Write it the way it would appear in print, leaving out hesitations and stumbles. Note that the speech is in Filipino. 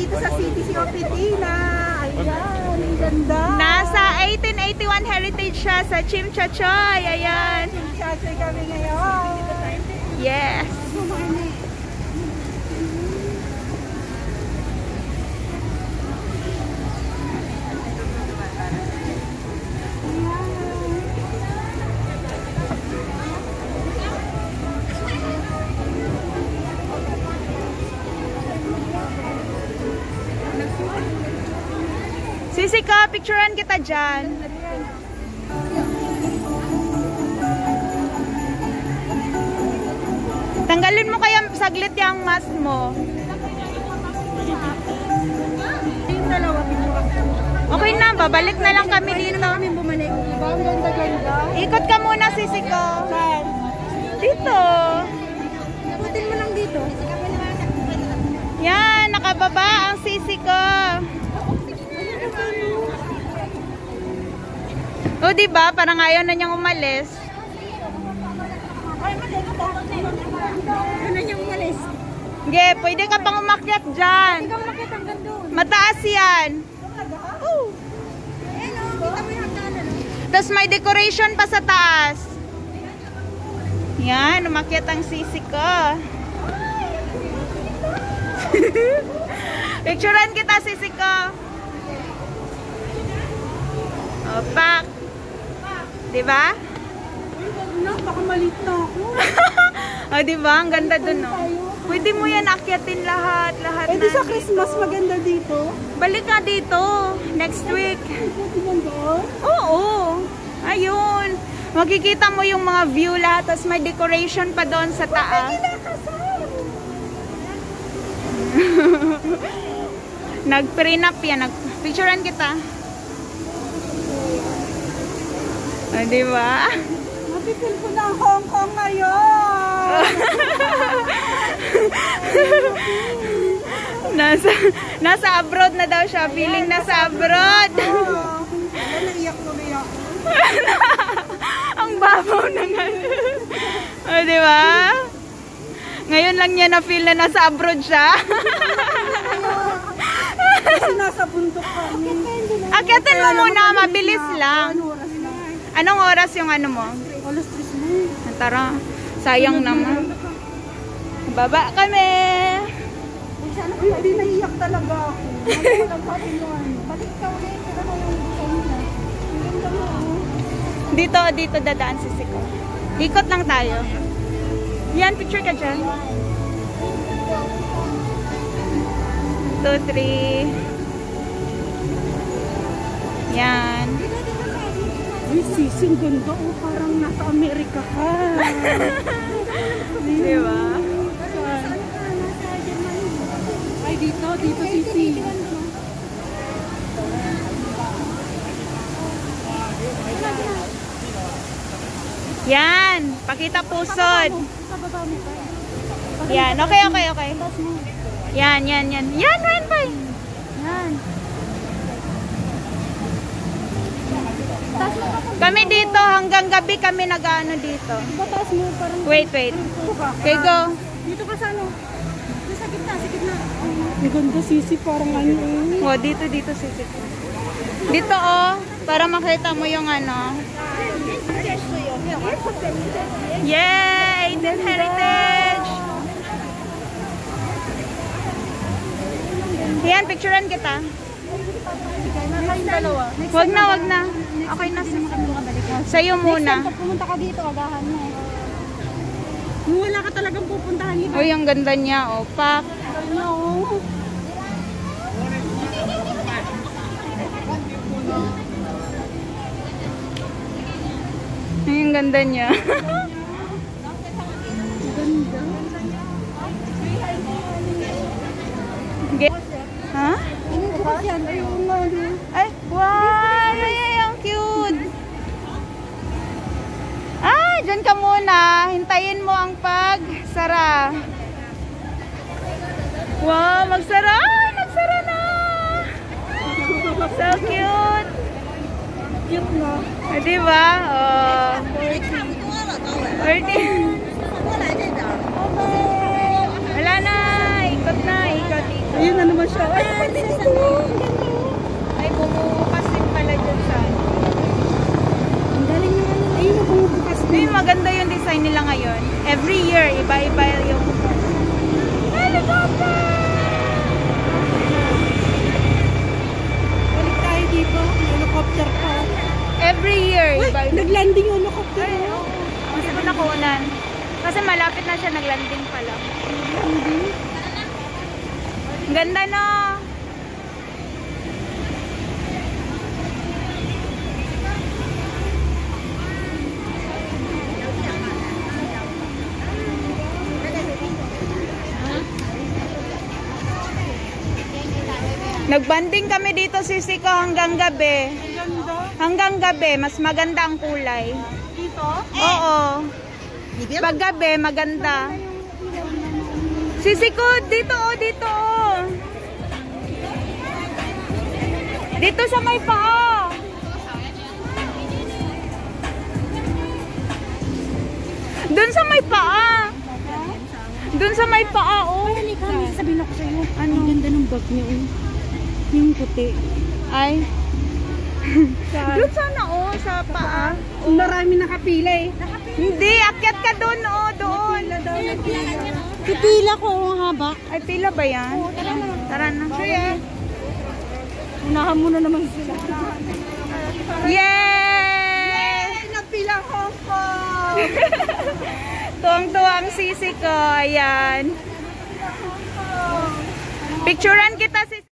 dito sa City of Pitila. Ayan, ang ganda. Nasa 1881 heritage siya sa Chimchachoy. Ayan. Chimchachoy kami ngayon. Yes. Sisi ka, picturean kita dyan. Tanggalin mo kaya saglit yung mask mo. Okay na, babalik na lang kami dito. Ikot ka muna, Sisi ko. Dito. Ikutin mo lang dito. Yan, nakababa ang Sisi ko. O, diba? Parang ayaw na niyang umalis. Ano niyang umalis? Sige, pwede ka pang umakyat dyan. Ikaw umakyat hanggang doon. Mataas yan. Oh. Ayan o, kita mo yung hagdanan. Tapos may decoration pa sa taas. Yan, umakyat ang Sisi ko. Picturean kita, Sisi ko. Opak. Diba? Baka malit na ako. O, diba? Ang ganda dun, no? Pwede mo yan akyatin lahat. Lahat Pwede na sa Christmas dito. maganda dito. Balik ka dito. Next week. Pwede mo doon. Oo. Ayun. Makikita mo yung mga view lahat. Tapos may decoration pa doon sa taas. Nag-prenup yan. Picturean kita. O, diba? Mapipil ko na Hong Kong ngayon. nasa abroad na daw siya. Feeling nasa abroad. Naiyak tuloy ako. Ang babaw na nga. O, diba? Ngayon lang niya na-feel na nasa abroad siya. Kasi nasa bundok kami. Akyatin mo muna. Mabilis lang. Anong oras yung ano mo? Alas 3 na. Tara. Sayang naman. Baba kami. Hindi naiyak talaga ako. Balik ka ulit. Ito na yung design niya. Ang ganda mo. Dito dadaan si Siko. Ikot lang tayo. Yan, picture ka dyan. 2, 3. Yan. Uy, Sisi, ang ganda. Oh, parang nasa Amerika ka. Diba? Ay, dito, Sisi. Yan. Pakita pusod. Yan. Okay. Yan. Yan, Renboy. Yan. Kami dito, hanggang gabi kami nag-ano dito. Batas mo, parang... Wait. Okay, go. Dito ka sa ano? Sa gitna. Ang ganda, Sisi, parang ano. O, dito Sisi. Dito, para makita mo yung ano. Yay! Indian Heritage! Yan, picturean kita. Wag na. Okay na. Sa'yo muna. Pag pumunta ka dito, agahan mo. Wala ka talagang pupuntahan dito. Uy, ang ganda niya. Pak. No. Ay, ang ganda niya. Ha? Ay, wow! Ay, ang cute! Dyan ka muna. Hintayin mo ang pagsara. Wow, magsara! Nagsara na! So cute! Cute na. Diba? Oh. 30. Wala na. Ikot na. Ikot. Ayun na naman siya. Ay, pati dito. Ay, bumubukas din pala dyan sa... Ang galing naman. Ayun na bumubukas din. Ayun, maganda yung design nila ngayon. Every year, iba-iba yung... Helicopter! Balik tayo dito. May helicopter pa. Every year, Uy, iba-iba. naglanding yung helicopter. Ay, oo. Kasi ko nakunan. Kasi malapit na siya, naglanding pala. Naglanding? Ang ganda no? Nagbanding kami dito Sisiko hanggang gabi. Ang ganda. Hanggang gabi, mas maganda ang kulay. Dito? Oo. Pag gabi, maganda. Sisiko, dito oh, dito oh. Dito sa may paa. Doon sa may paa. Doon sa may paa oh. Ay, halika. Sabihin ako sa'yo. Ano? Ang ganda ng bag niyo. Yung puti. Ay. Doon sana oh, sa paa. Ang marami nakapila eh. Hindi, akyat ka doon oh, doon. Pipila ko ang haba. Ay, pila ba yan? Tara na. Tara na. Unahan mo na naman sila. Yay! Napila Hong Kong! Tuwang-tuwa ang sisi ko. Ayan. Picturean kita, sisi.